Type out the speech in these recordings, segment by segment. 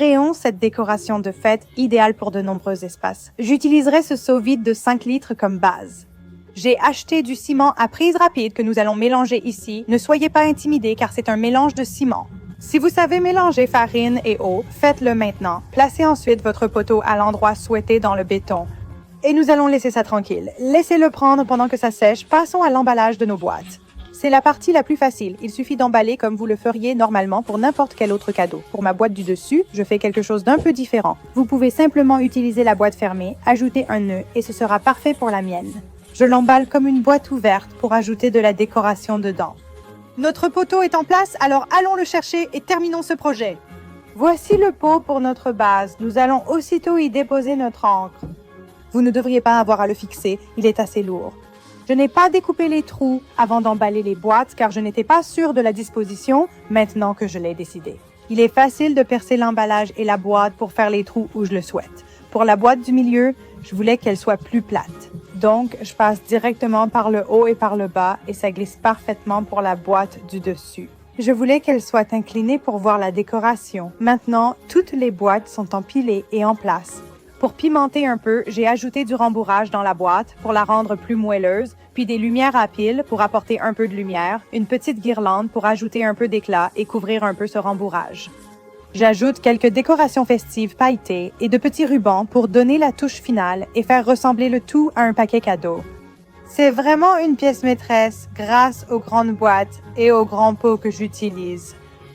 Créons cette décoration de fête idéale pour de nombreux espaces. J'utiliserai ce seau vide de 5 litres comme base. J'ai acheté du ciment à prise rapide que nous allons mélanger ici. Ne soyez pas intimidés car c'est un mélange de ciment. Si vous savez mélanger farine et eau, faites-le maintenant. Placez ensuite votre poteau à l'endroit souhaité dans le béton. Et nous allons laisser ça tranquille. Laissez-le prendre pendant que ça sèche. Passons à l'emballage de nos boîtes. C'est la partie la plus facile. Il suffit d'emballer comme vous le feriez normalement pour n'importe quel autre cadeau. Pour ma boîte du dessus, je fais quelque chose d'un peu différent. Vous pouvez simplement utiliser la boîte fermée, ajouter un nœud et ce sera parfait pour la mienne. Je l'emballe comme une boîte ouverte pour ajouter de la décoration dedans. Notre poteau est en place, alors allons le chercher et terminons ce projet. Voici le pot pour notre base. Nous allons aussitôt y déposer notre encre. Vous ne devriez pas avoir à le fixer, il est assez lourd. Je n'ai pas découpé les trous avant d'emballer les boîtes car je n'étais pas sûre de la disposition maintenant que je l'ai décidé. Il est facile de percer l'emballage et la boîte pour faire les trous où je le souhaite. Pour la boîte du milieu, je voulais qu'elle soit plus plate. Donc, je passe directement par le haut et par le bas et ça glisse parfaitement pour la boîte du dessus. Je voulais qu'elle soit inclinée pour voir la décoration. Maintenant, toutes les boîtes sont empilées et en place. Pour pimenter un peu, j'ai ajouté du rembourrage dans la boîte pour la rendre plus moelleuse, puis des lumières à piles pour apporter un peu de lumière, une petite guirlande pour ajouter un peu d'éclat et couvrir un peu ce rembourrage. J'ajoute quelques décorations festives pailletées et de petits rubans pour donner la touche finale et faire ressembler le tout à un paquet cadeau. C'est vraiment une pièce maîtresse grâce aux grandes boîtes et aux grands pots que j'utilise.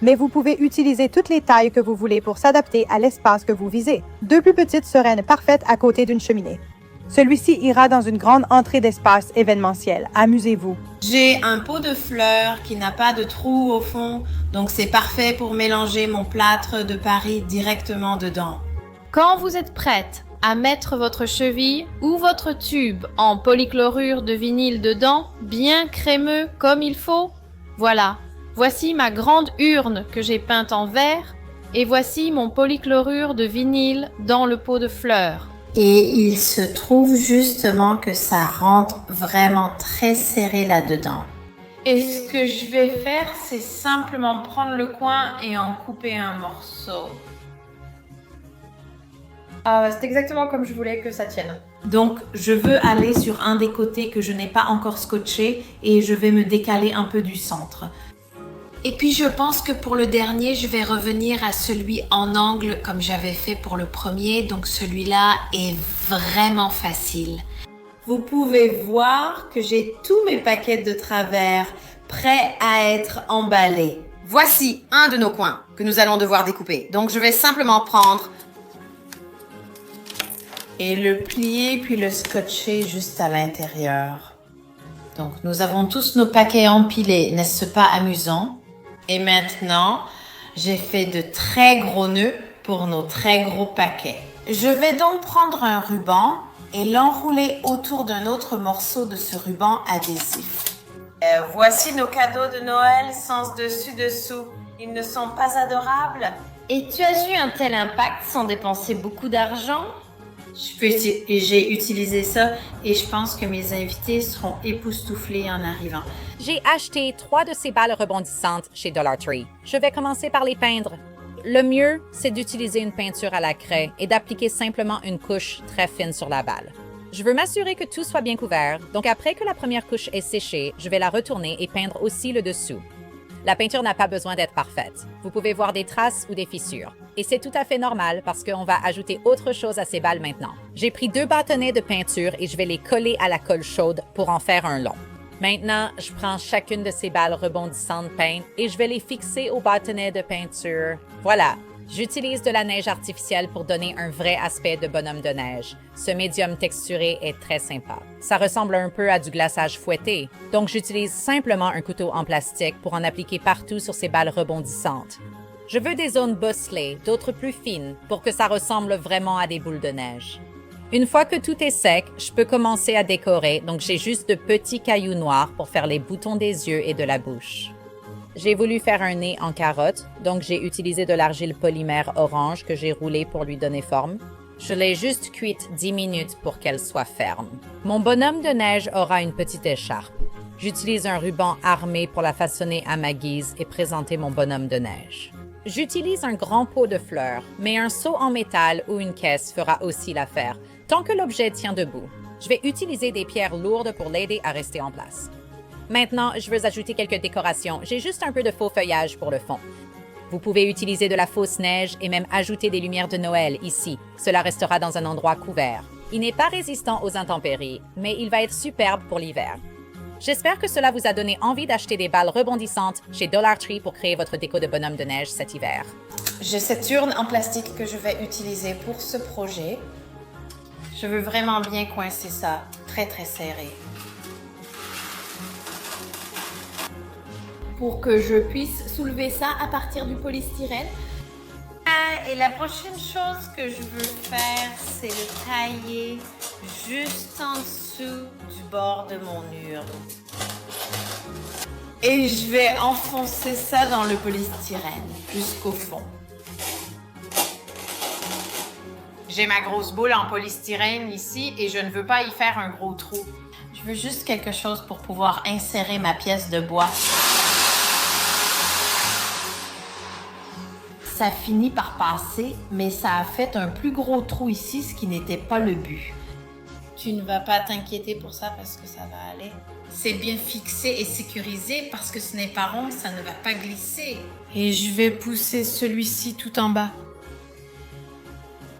Mais vous pouvez utiliser toutes les tailles que vous voulez pour s'adapter à l'espace que vous visez. 2 plus petites seraient parfaites à côté d'une cheminée. Celui-ci ira dans une grande entrée d'espace événementiel. Amusez-vous. J'ai un pot de fleurs qui n'a pas de trou au fond, donc c'est parfait pour mélanger mon plâtre de Paris directement dedans. Quand vous êtes prête à mettre votre cheville ou votre tube en polychlorure de vinyle dedans, bien crémeux comme il faut, voilà. Voici ma grande urne que j'ai peinte en vert et voici mon polychlorure de vinyle dans le pot de fleurs. Et il se trouve justement que ça rentre vraiment très serré là-dedans. Et ce que je vais faire, c'est simplement prendre le coin et en couper un morceau. C'est exactement comme je voulais que ça tienne. Donc, je veux aller sur un des côtés que je n'ai pas encore scotché et je vais me décaler un peu du centre. Et puis, je pense que pour le dernier, je vais revenir à celui en angle comme j'avais fait pour le premier. Donc, celui-là est vraiment facile. Vous pouvez voir que j'ai tous mes paquets de travers prêts à être emballés. Voici un de nos coins que nous allons devoir découper. Donc, je vais simplement prendre et le plier puis le scotcher juste à l'intérieur. Donc, nous avons tous nos paquets empilés, n'est-ce pas amusant? Et maintenant, j'ai fait de très gros nœuds pour nos très gros paquets. Je vais donc prendre un ruban et l'enrouler autour d'un autre morceau de ce ruban adhésif. Voici nos cadeaux de Noël sans dessus-dessous. Ils ne sont pas adorables? Et tu as eu un tel impact sans dépenser beaucoup d'argent? J'ai utilisé ça et je pense que mes invités seront époustouflés en arrivant. J'ai acheté 3 de ces balles rebondissantes chez Dollar Tree. Je vais commencer par les peindre. Le mieux, c'est d'utiliser une peinture à la craie et d'appliquer simplement une couche très fine sur la balle. Je veux m'assurer que tout soit bien couvert, donc après que la première couche est séchée, je vais la retourner et peindre aussi le dessous. La peinture n'a pas besoin d'être parfaite. Vous pouvez voir des traces ou des fissures. Et c'est tout à fait normal parce qu'on va ajouter autre chose à ces balles maintenant. J'ai pris 2 bâtonnets de peinture et je vais les coller à la colle chaude pour en faire un long. Maintenant, je prends chacune de ces balles rebondissantes peintes et je vais les fixer au bâtonnet de peinture. Voilà. J'utilise de la neige artificielle pour donner un vrai aspect de bonhomme de neige. Ce médium texturé est très sympa. Ça ressemble un peu à du glaçage fouetté, donc j'utilise simplement un couteau en plastique pour en appliquer partout sur ces balles rebondissantes. Je veux des zones bosselées, d'autres plus fines, pour que ça ressemble vraiment à des boules de neige. Une fois que tout est sec, je peux commencer à décorer, donc j'ai juste de petits cailloux noirs pour faire les boutons des yeux et de la bouche. J'ai voulu faire un nez en carotte, donc j'ai utilisé de l'argile polymère orange que j'ai roulée pour lui donner forme. Je l'ai juste cuite 10 minutes pour qu'elle soit ferme. Mon bonhomme de neige aura une petite écharpe. J'utilise un ruban armé pour la façonner à ma guise et présenter mon bonhomme de neige. J'utilise un grand pot de fleurs, mais un seau en métal ou une caisse fera aussi l'affaire, tant que l'objet tient debout. Je vais utiliser des pierres lourdes pour l'aider à rester en place. Maintenant, je veux ajouter quelques décorations. J'ai juste un peu de faux feuillage pour le fond. Vous pouvez utiliser de la fausse neige et même ajouter des lumières de Noël ici. Cela restera dans un endroit couvert. Il n'est pas résistant aux intempéries, mais il va être superbe pour l'hiver. J'espère que cela vous a donné envie d'acheter des balles rebondissantes chez Dollar Tree pour créer votre déco de bonhomme de neige cet hiver. J'ai cette urne en plastique que je vais utiliser pour ce projet. Je veux vraiment bien coincer ça, très très serré. Pour que je puisse soulever ça à partir du polystyrène. Et la prochaine chose que je veux faire, c'est le tailler juste en dessous du bord de mon urne. Et je vais enfoncer ça dans le polystyrène jusqu'au fond. J'ai ma grosse boule en polystyrène ici et je ne veux pas y faire un gros trou. Je veux juste quelque chose pour pouvoir insérer ma pièce de bois. Ça finit par passer, mais ça a fait un plus gros trou ici, ce qui n'était pas le but. Tu ne vas pas t'inquiéter pour ça parce que ça va aller. C'est bien fixé et sécurisé parce que ce n'est pas rond, ça ne va pas glisser. Et je vais pousser celui-ci tout en bas.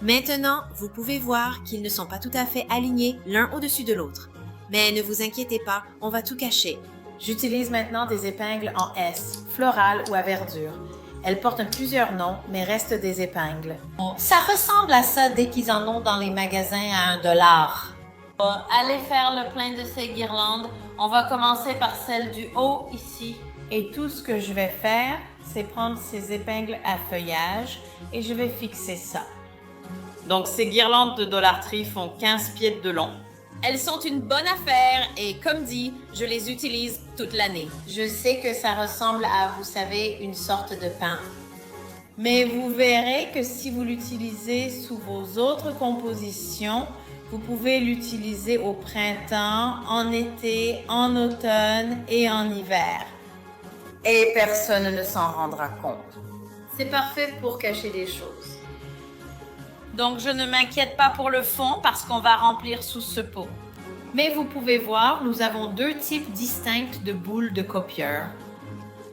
Maintenant, vous pouvez voir qu'ils ne sont pas tout à fait alignés l'un au-dessus de l'autre. Mais ne vous inquiétez pas, on va tout cacher. J'utilise maintenant des épingles en S, florales ou à verdure. Elles portent plusieurs noms, mais restent des épingles. Ça ressemble à ça dès qu'ils en ont dans les magasins à $1. Allez faire le plein de ces guirlandes. On va commencer par celle du haut ici. Et tout ce que je vais faire, c'est prendre ces épingles à feuillage et je vais fixer ça. Donc ces guirlandes de Dollar Tree font 15 pieds de long. Elles sont une bonne affaire et comme dit, je les utilise toute l'année. Je sais que ça ressemble à, vous savez, une sorte de pain. Mais vous verrez que si vous l'utilisez sous vos autres compositions, vous pouvez l'utiliser au printemps, en été, en automne et en hiver. Et personne ne s'en rendra compte. C'est parfait pour cacher des choses. Donc, je ne m'inquiète pas pour le fond parce qu'on va remplir sous ce pot. Mais vous pouvez voir, nous avons deux types distincts de boules de copieur.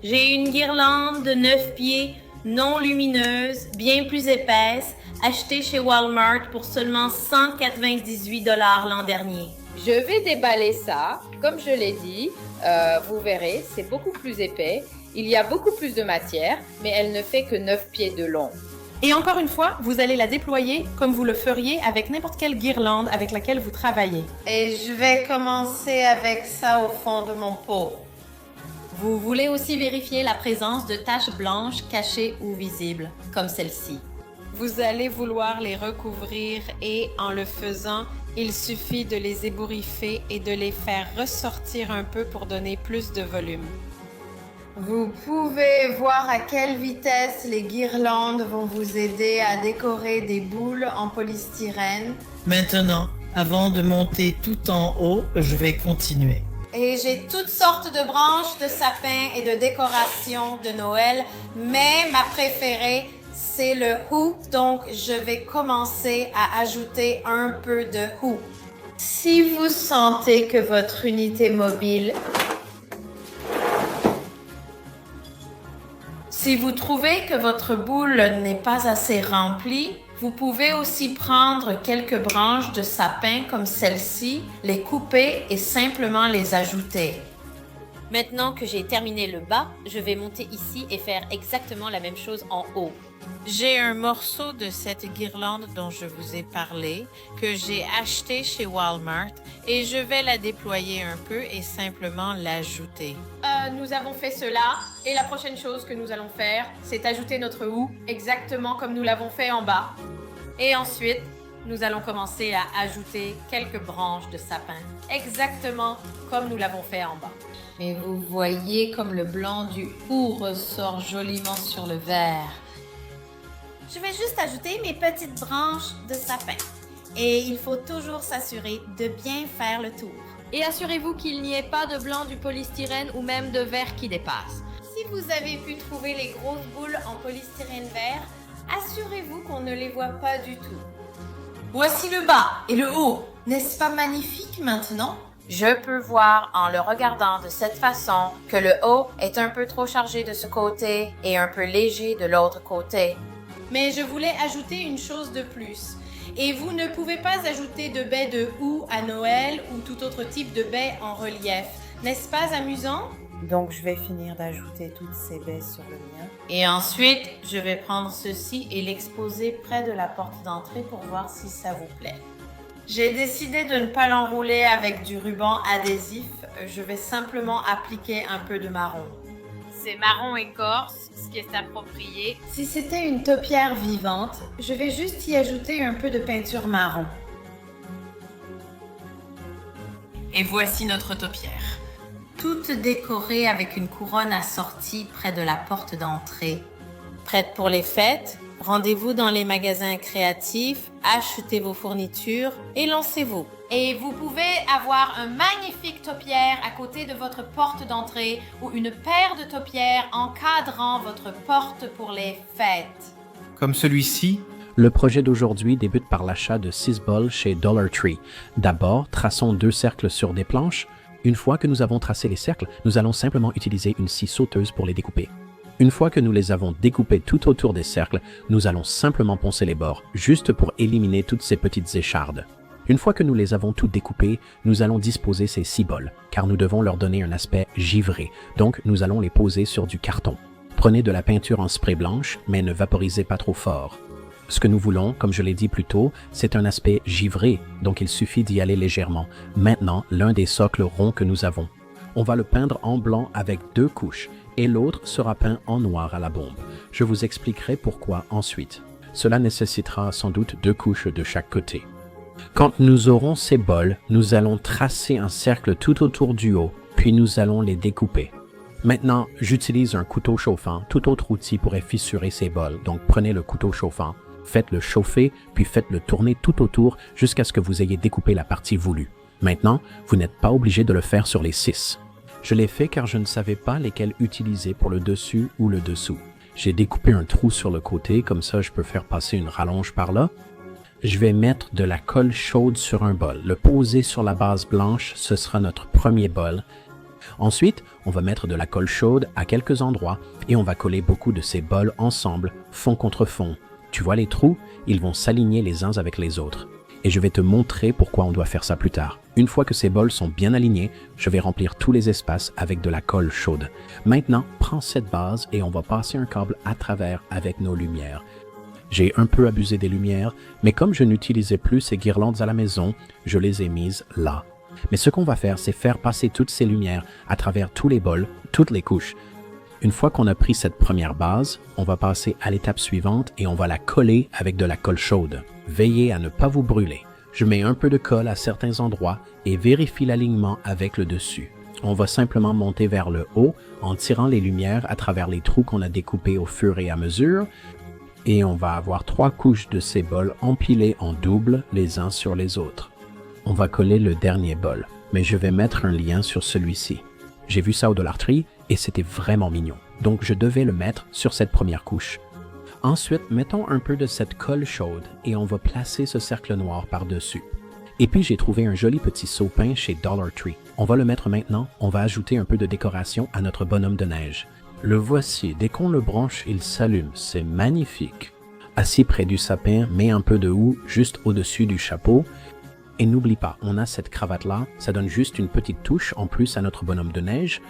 J'ai une guirlande de 9 pieds, non lumineuse, bien plus épaisse, achetée chez Walmart pour seulement 198 $ l'an dernier. Je vais déballer ça. Comme je l'ai dit, vous verrez, c'est beaucoup plus épais. Il y a beaucoup plus de matière, mais elle ne fait que 9 pieds de long. Et encore une fois, vous allez la déployer comme vous le feriez avec n'importe quelle guirlande avec laquelle vous travaillez. Et je vais commencer avec ça au fond de mon pot. Vous voulez aussi vérifier la présence de taches blanches cachées ou visibles, comme celle-ci. Vous allez vouloir les recouvrir et en le faisant, il suffit de les ébouriffer et de les faire ressortir un peu pour donner plus de volume. Vous pouvez voir à quelle vitesse les guirlandes vont vous aider à décorer des boules en polystyrène. Maintenant, avant de monter tout en haut, je vais continuer. Et j'ai toutes sortes de branches de sapin et de décorations de Noël, mais ma préférée, c'est le hou. Donc, je vais commencer à ajouter un peu de hou. Si vous sentez que votre unité mobile... Si vous trouvez que votre boule n'est pas assez remplie, vous pouvez aussi prendre quelques branches de sapin comme celle-ci, les couper et simplement les ajouter. Maintenant que j'ai terminé le bas, je vais monter ici et faire exactement la même chose en haut. J'ai un morceau de cette guirlande dont je vous ai parlé, que j'ai acheté chez Walmart et je vais la déployer un peu et simplement l'ajouter. Nous avons fait cela et la prochaine chose que nous allons faire, c'est ajouter notre hou exactement comme nous l'avons fait en bas. Et ensuite, nous allons commencer à ajouter quelques branches de sapin, exactement comme nous l'avons fait en bas. Mais vous voyez comme le blanc du hou ressort joliment sur le verre. Je vais juste ajouter mes petites branches de sapin. Et il faut toujours s'assurer de bien faire le tour. Et assurez-vous qu'il n'y ait pas de blanc du polystyrène ou même de verre qui dépasse. Si vous avez pu trouver les grosses boules en polystyrène vert, assurez-vous qu'on ne les voit pas du tout. Voici le bas et le haut. N'est-ce pas magnifique maintenant? Je peux voir en le regardant de cette façon que le haut est un peu trop chargé de ce côté et un peu léger de l'autre côté. Mais je voulais ajouter une chose de plus. Et vous ne pouvez pas ajouter de baies de houx à Noël ou tout autre type de baies en relief. N'est-ce pas amusant? Donc je vais finir d'ajouter toutes ces baies sur le mien. Et ensuite, je vais prendre ceci et l'exposer près de la porte d'entrée pour voir si ça vous plaît. J'ai décidé de ne pas l'enrouler avec du ruban adhésif. Je vais simplement appliquer un peu de marron. C'est marron écorce, ce qui est approprié. Si c'était une taupière vivante, je vais juste y ajouter un peu de peinture marron. Et voici notre taupière. Toute décorée avec une couronne assortie près de la porte d'entrée. Prête pour les fêtes? Rendez-vous dans les magasins créatifs, achetez vos fournitures et lancez-vous. Et vous pouvez avoir un magnifique taupière à côté de votre porte d'entrée ou une paire de taupières encadrant votre porte pour les fêtes. Comme celui-ci, le projet d'aujourd'hui débute par l'achat de 6 bols chez Dollar Tree. D'abord, traçons 2 cercles sur des planches. Une fois que nous avons tracé les cercles, nous allons simplement utiliser une scie sauteuse pour les découper. Une fois que nous les avons découpés tout autour des cercles, nous allons simplement poncer les bords, juste pour éliminer toutes ces petites échardes. Une fois que nous les avons tout découpés, nous allons disposer ces 6 bols, car nous devons leur donner un aspect givré, donc nous allons les poser sur du carton. Prenez de la peinture en spray blanche, mais ne vaporisez pas trop fort. Ce que nous voulons, comme je l'ai dit plus tôt, c'est un aspect givré, donc il suffit d'y aller légèrement. Maintenant, l'un des socles ronds que nous avons. On va le peindre en blanc avec 2 couches, et l'autre sera peint en noir à la bombe. Je vous expliquerai pourquoi ensuite. Cela nécessitera sans doute 2 couches de chaque côté. Quand nous aurons ces bols, nous allons tracer un cercle tout autour du haut, puis nous allons les découper. Maintenant, j'utilise un couteau chauffant. Tout autre outil pourrait fissurer ces bols, donc prenez le couteau chauffant, faites-le chauffer, puis faites-le tourner tout autour jusqu'à ce que vous ayez découpé la partie voulue. Maintenant, vous n'êtes pas obligé de le faire sur les 6. Je l'ai fait car je ne savais pas lesquels utiliser pour le dessus ou le dessous. J'ai découpé un trou sur le côté, comme ça je peux faire passer une rallonge par là. Je vais mettre de la colle chaude sur un bol. Le poser sur la base blanche, ce sera notre premier bol. Ensuite, on va mettre de la colle chaude à quelques endroits et on va coller beaucoup de ces bols ensemble, fond contre fond. Tu vois les trous? Ils vont s'aligner les uns avec les autres. Et je vais te montrer pourquoi on doit faire ça plus tard. Une fois que ces bols sont bien alignés, je vais remplir tous les espaces avec de la colle chaude. Maintenant, prends cette base et on va passer un câble à travers avec nos lumières. J'ai un peu abusé des lumières, mais comme je n'utilisais plus ces guirlandes à la maison, je les ai mises là. Mais ce qu'on va faire, c'est faire passer toutes ces lumières à travers tous les bols, toutes les couches. Une fois qu'on a pris cette première base, on va passer à l'étape suivante et on va la coller avec de la colle chaude. Veillez à ne pas vous brûler. Je mets un peu de colle à certains endroits et vérifie l'alignement avec le dessus. On va simplement monter vers le haut en tirant les lumières à travers les trous qu'on a découpés au fur et à mesure. Et on va avoir 3 couches de ces bols empilés en double les uns sur les autres. On va coller le dernier bol, mais je vais mettre un lien sur celui-ci. J'ai vu ça au Dollar Tree et c'était vraiment mignon. Donc je devais le mettre sur cette première couche. Ensuite, mettons un peu de cette colle chaude et on va placer ce cercle noir par-dessus. Et puis j'ai trouvé un joli petit seau-peint chez Dollar Tree. On va le mettre maintenant, on va ajouter un peu de décoration à notre bonhomme de neige. Le voici, dès qu'on le branche, il s'allume, c'est magnifique. Assis près du sapin, mets un peu de houx juste au-dessus du chapeau. Et n'oublie pas, on a cette cravate-là, ça donne juste une petite touche en plus à notre bonhomme de neige.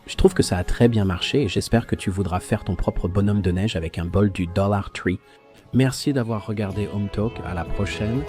Je trouve que ça a très bien marché et j'espère que tu voudras faire ton propre bonhomme de neige avec un bol du Dollar Tree. Merci d'avoir regardé Home Talk, à la prochaine.